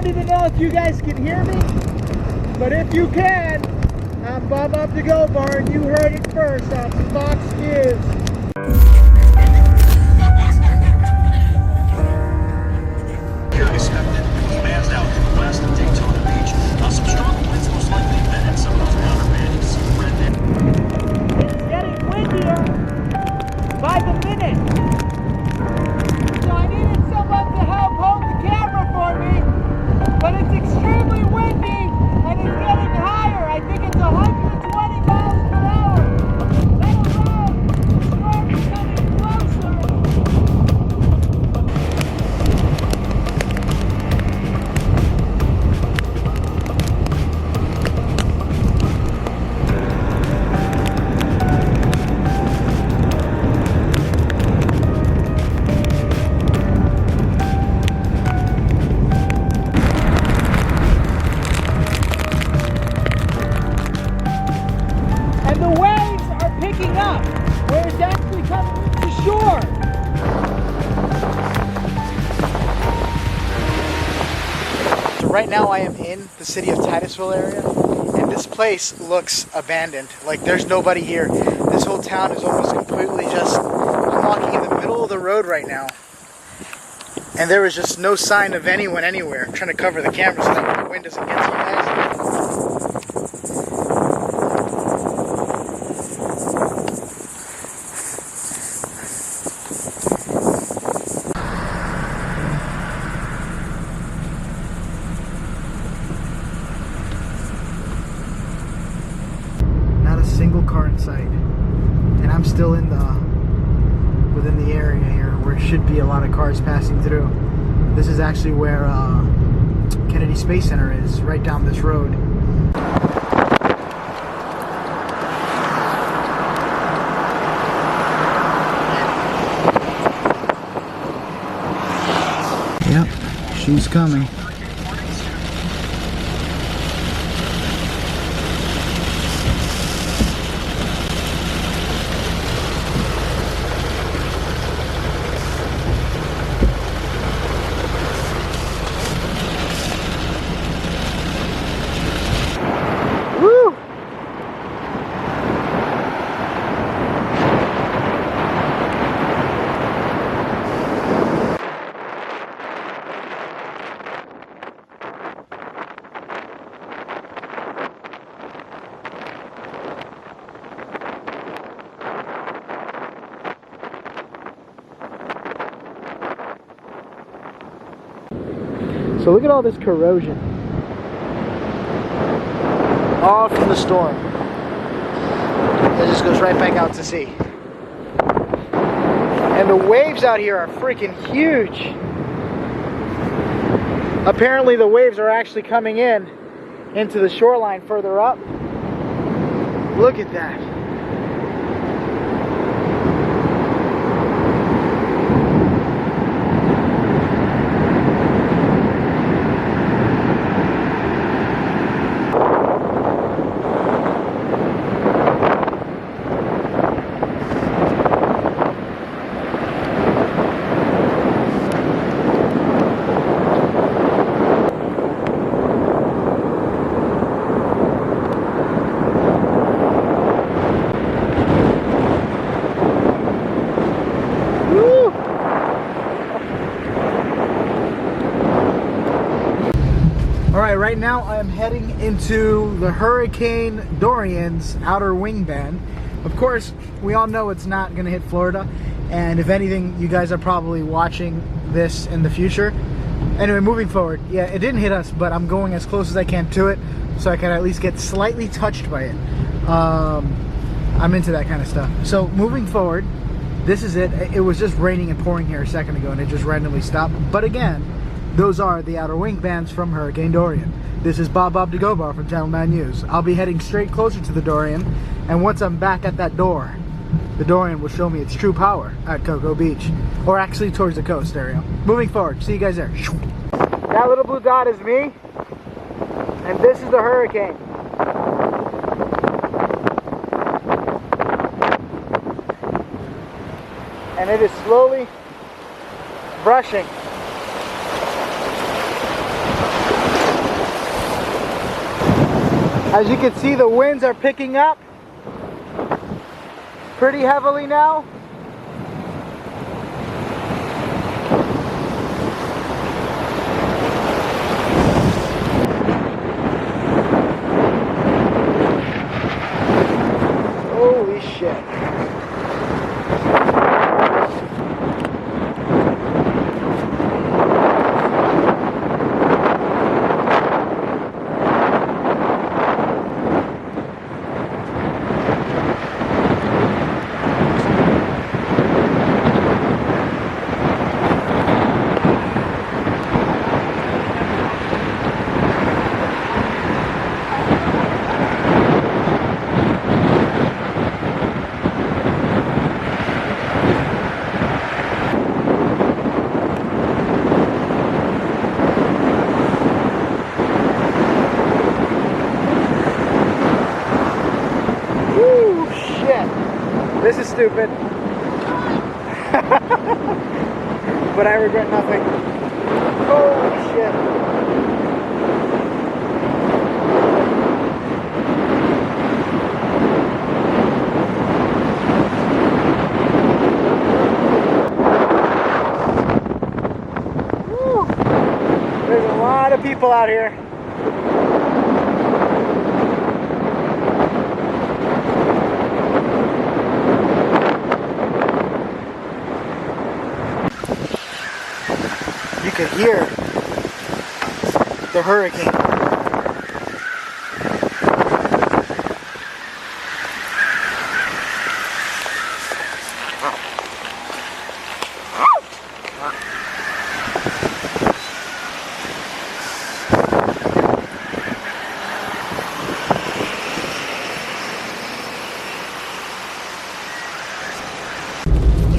don't even know if you guys can hear me, but if you can, I'm Bob Up to Go Bar, and you heard it first on Fox News. Expected commands out to the west of Daytona Beach. Some strong winds most likely embedded in some of those outer bands. It's getting windier by the minute. So I needed someone to help hold the camera for me, but it's extremely windy and it's getting higher. I think it's 120 miles per hour. Let alone the storm is coming closer. And the waves are picking up, where it's actually coming to shore. So right now I am in the city of Titusville area, and this place looks abandoned. Like there's nobody here. This whole town is almost completely just, I'm walking in the middle of the road right now, and there is just no sign of anyone anywhere. I'm trying to cover the camera so that the wind doesn't get to you guys. Single car in sight, and I'm still in within the area here where it should be a lot of cars passing through. This is actually where Kennedy Space Center is, right down this road. Yep, she's coming. So look at all this corrosion. All from the storm. It just goes right back out to sea. And the waves out here are freaking huge. Apparently the waves are actually coming into the shoreline further up. Look at that. Alright, right now I am heading into the Hurricane Dorian's outer wing band. Of course, we all know it's not going to hit Florida, and if anything, you guys are probably watching this in the future. Anyway, moving forward, yeah, it didn't hit us, but I'm going as close as I can to it, so I can at least get slightly touched by it. I'm into that kind of stuff. So, moving forward, this is it. It was just raining and pouring here a second ago, and it just randomly stopped. But again, those are the outer wing bands from Hurricane Dorian. This is Bob to Go Bar from Channel 9 News. I'll be heading straight closer to the Dorian, and once I'm back at that door, the Dorian will show me its true power at Cocoa Beach, or actually towards the coast area. Moving forward, see you guys there. That little blue dot is me, and this is the hurricane. And it is slowly brushing. As you can see, the winds are picking up pretty heavily now. Holy shit. This is stupid. But I regret nothing. Holy shit. Woo. There's a lot of people out here. You could hear the hurricane.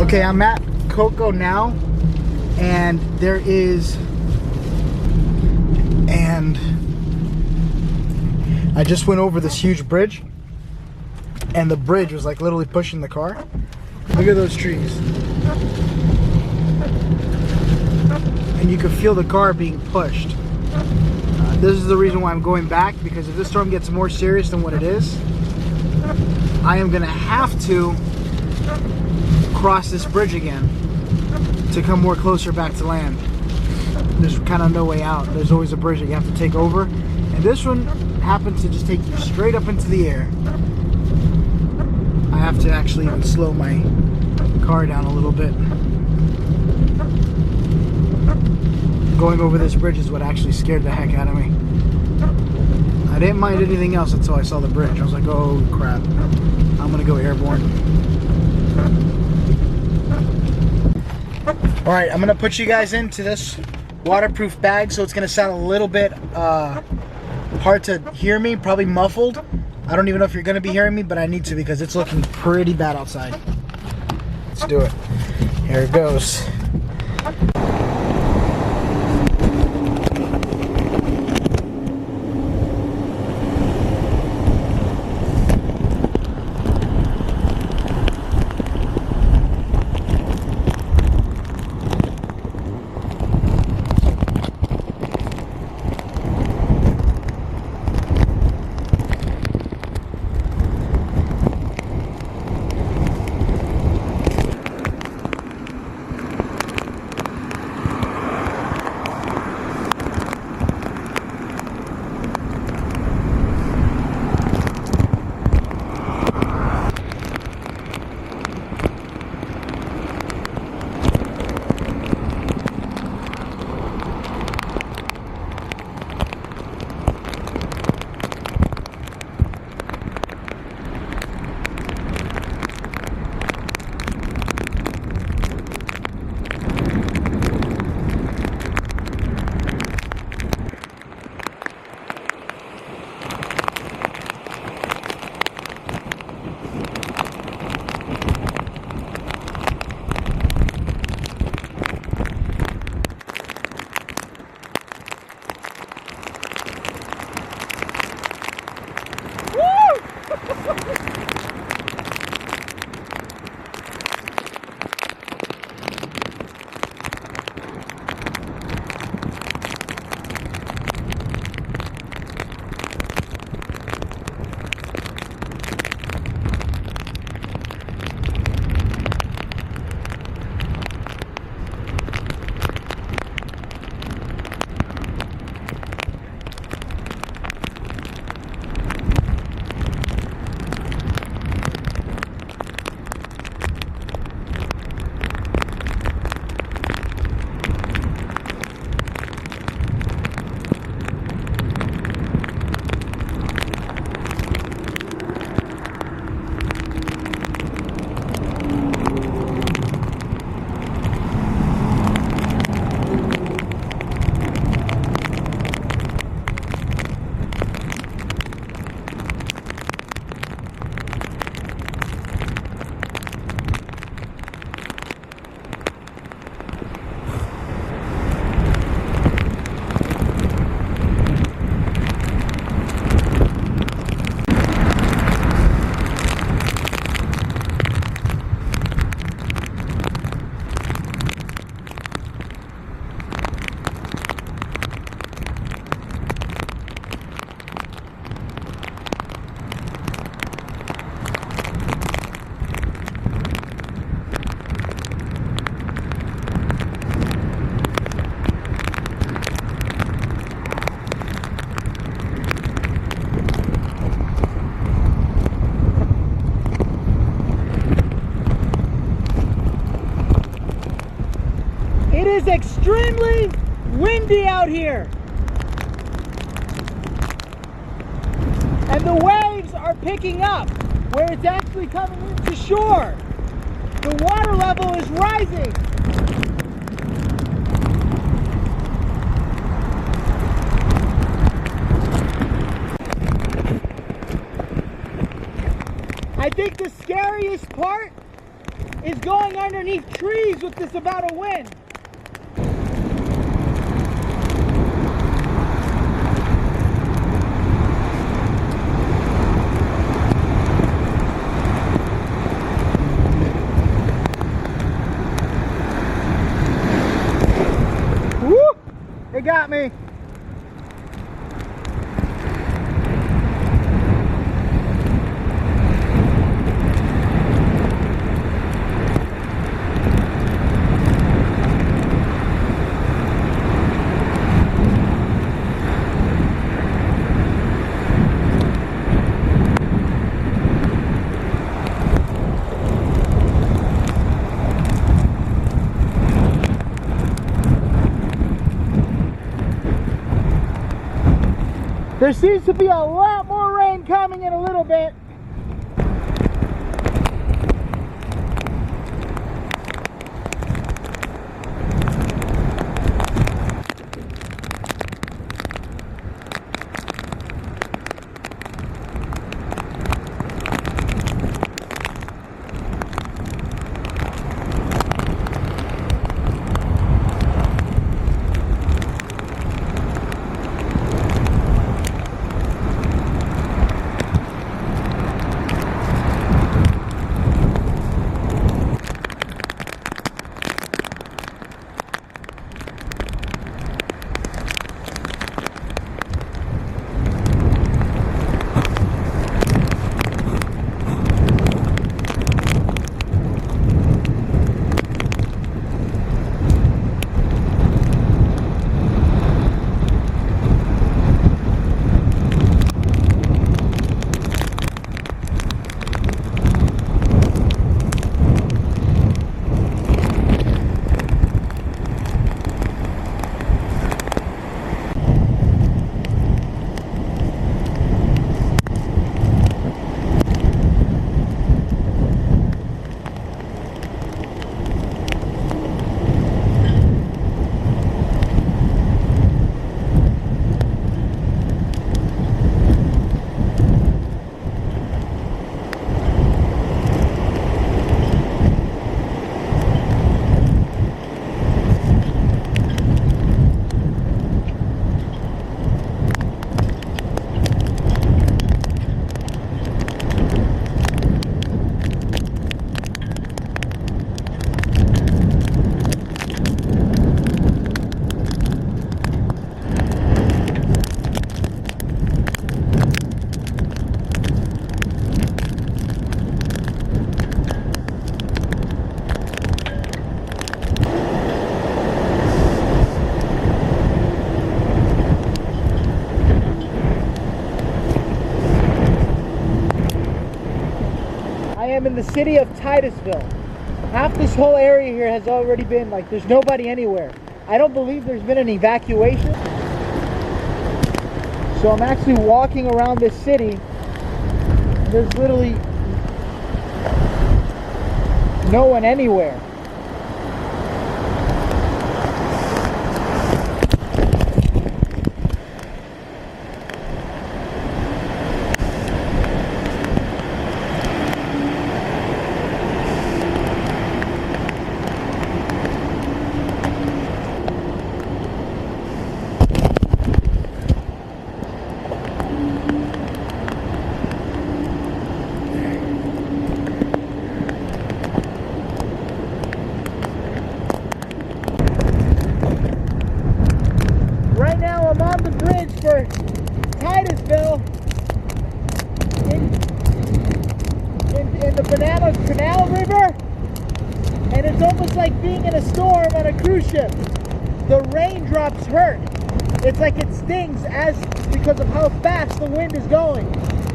Okay, I'm at Coco now. And I just went over this huge bridge, and the bridge was like literally pushing the car. Look at those trees. And you could feel the car being pushed. This is the reason why I'm going back, because if this storm gets more serious than what it is, I am gonna have to cross this bridge again to come more closer back to land. There's kind of no way out. There's always a bridge that you have to take over, and this one happens to just take you straight up into the air. I have to actually even slow my car down a little bit. Going over this bridge is what actually scared the heck out of me. I didn't mind anything else until I saw the bridge. I was like, oh crap, I'm gonna go airborne. Alright, I'm going to put you guys into this waterproof bag, so it's going to sound a little bit hard to hear me, probably muffled. I don't even know if you're going to be hearing me, but I need to because it's looking pretty bad outside. Let's do it. Here it goes. is extremely windy out here. And the waves are picking up where it's actually coming into shore. The water level is rising. I think the scariest part is going underneath trees with this amount of wind. Woo! It got me. There seems to be a lot more rain coming in a little bit. am in the city of Titusville. Half this whole area here has already been, like, there's nobody anywhere. I don't believe there's been an evacuation. So I'm actually walking around this city. There's literally no one anywhere. Right now I'm on the bridge for Titusville in the Banana Canal River, and it's almost like being in a storm on a cruise ship. The raindrops hurt. It's like it stings because of how fast the wind is going.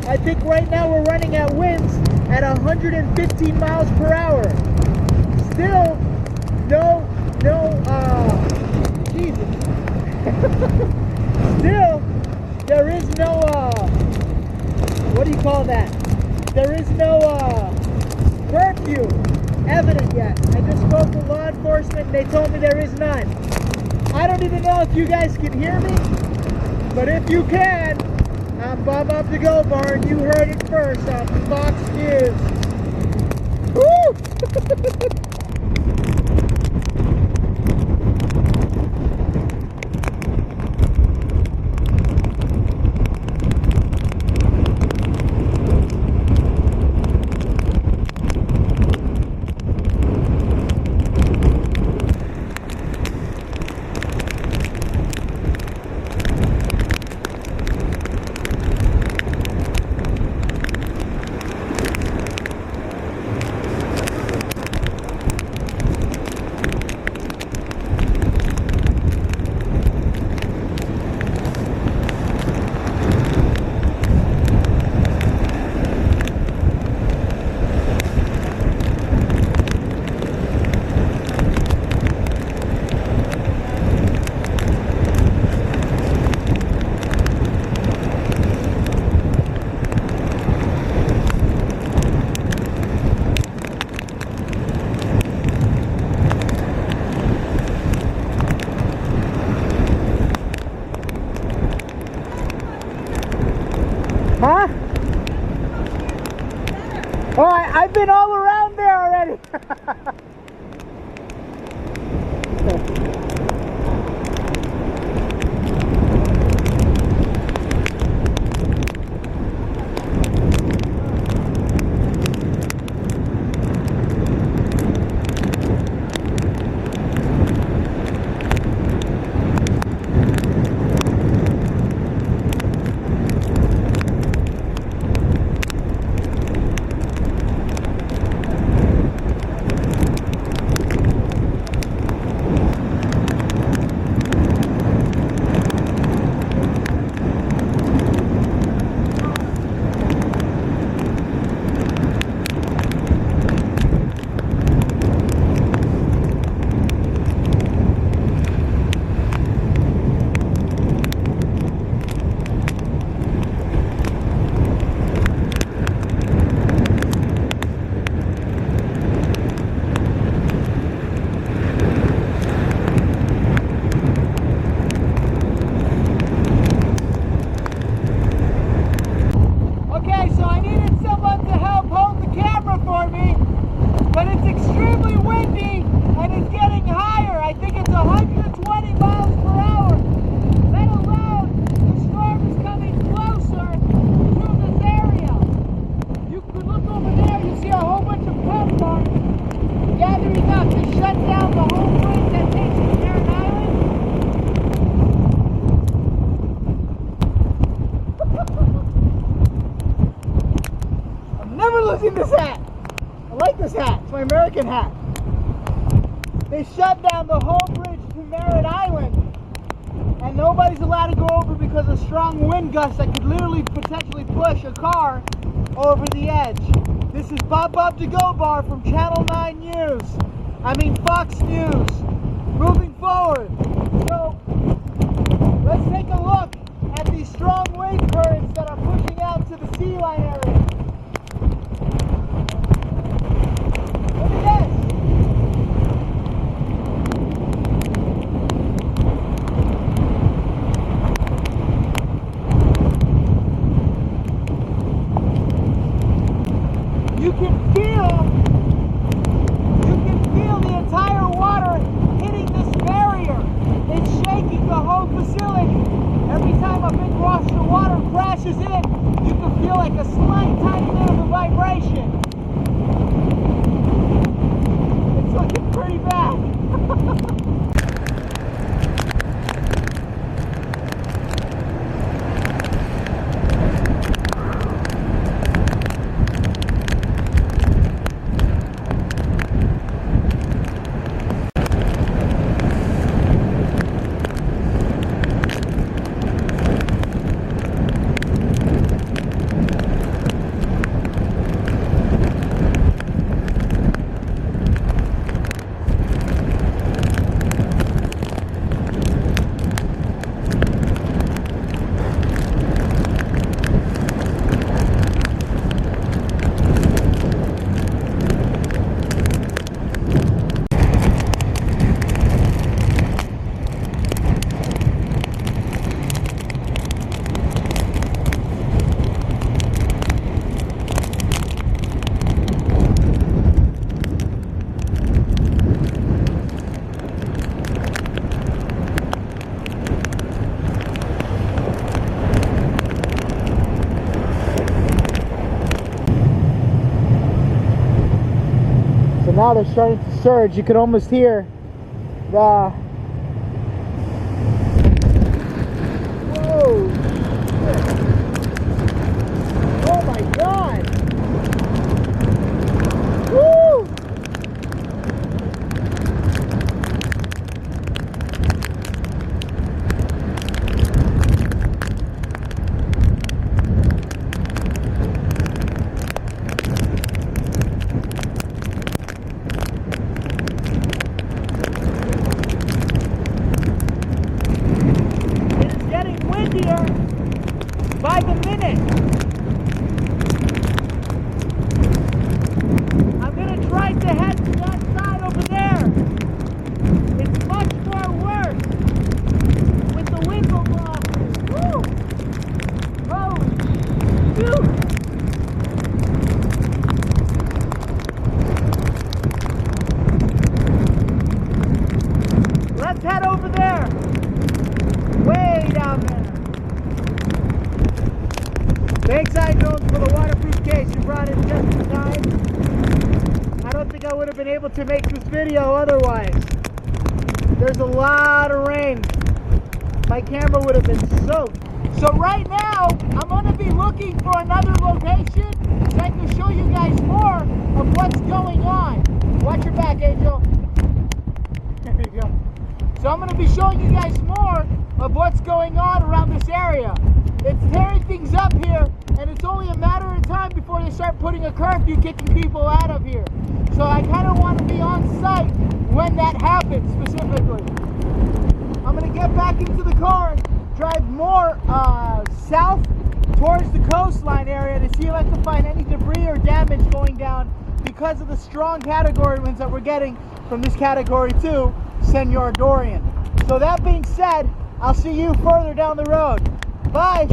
I think right now we're running at winds at 115 miles per hour. Still no easy. Still, there is no, what do you call that? There is no, curfew evident yet. I just spoke with law enforcement and they told me there is none. I don't even know if you guys can hear me, but if you can, I'm Bob Up to Go Bar and you heard it first on Fox News. Woo! Huh? Oh, I've been all around there already. Losing this hat. I like this hat. It's my American hat. They shut down the whole bridge to Merritt Island, and nobody's allowed to go over because of strong wind gusts that could literally potentially push a car over the edge. This is Bob to Go Bar from Channel 9 News. Fox News. Moving forward. So let's take a look at these strong wave currents that are pushing out to the sea line area. Look at this. You can feel the entire water hitting this barrier. It's shaking the whole facility. Every time a big rush of water crashes in, you can feel like a slight tiny bit of a vibration. It's looking pretty bad. now they're starting to surge. You can almost hear the... Whoa! Oh my God! Woo! By the minute. I'm gonna try to head to that side over there. It's much more worse with the window blocks. Woo! Holy shoot! Let's head over there. Way down there. Thanks, iDrones, for the waterproof case you brought in just in time. I don't think I would have been able to make this video otherwise. There's a lot of rain. My camera would have been soaked. So right now, I'm going to be looking for another location so I can show you guys more of what's going on. Watch your back, Angel. There you go. So I'm going to be showing you guys more of what's going on around this area. It's tearing things up here, and it's only a matter of time before they start putting a curfew, kicking people out of here. So I kind of want to be on site when that happens, specifically. I'm going to get back into the car and drive more south towards the coastline area to see if I can find any debris or damage going down because of the strong category winds that we're getting from this category 2, Senor Dorian. So that being said, I'll see you further down the road. Bye!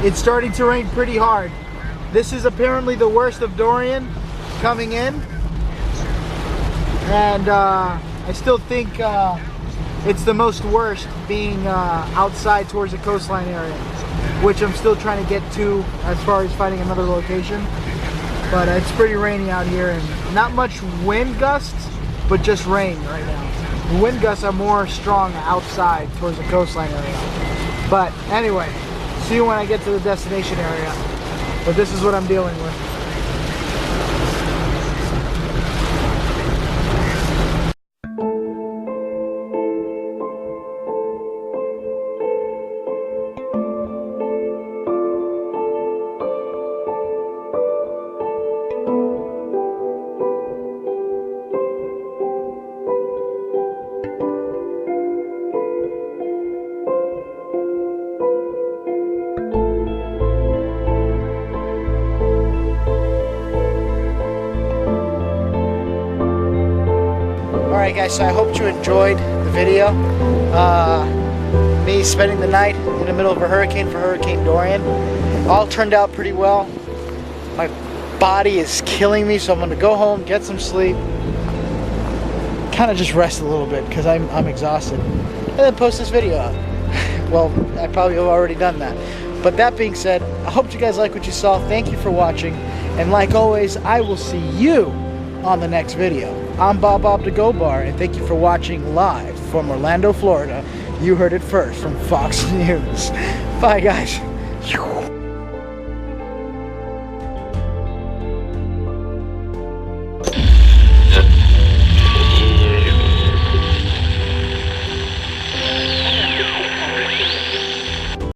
It's starting to rain pretty hard. This is apparently the worst of Dorian coming in. And I still think it's the most worst being outside towards the coastline area, which I'm still trying to get to as far as finding another location. But it's pretty rainy out here and not much wind gusts, but just rain right now. The wind gusts are more strong outside towards the coastline area. But anyway, see you when I get to the destination area. But this is what I'm dealing with. Alright guys, so I hope you enjoyed the video. Me spending the night in the middle of a hurricane for Hurricane Dorian. All turned out pretty well. My body is killing me, so I'm gonna go home, get some sleep, kind of just rest a little bit because I'm exhausted, and then post this video out. Well, I probably have already done that. But that being said, I hope you guys like what you saw. Thank you for watching, and like always, I will see you on the next video. I'm Bob the Go Bar, and thank you for watching live from Orlando, Florida. You heard it first from Fox News. Bye, guys.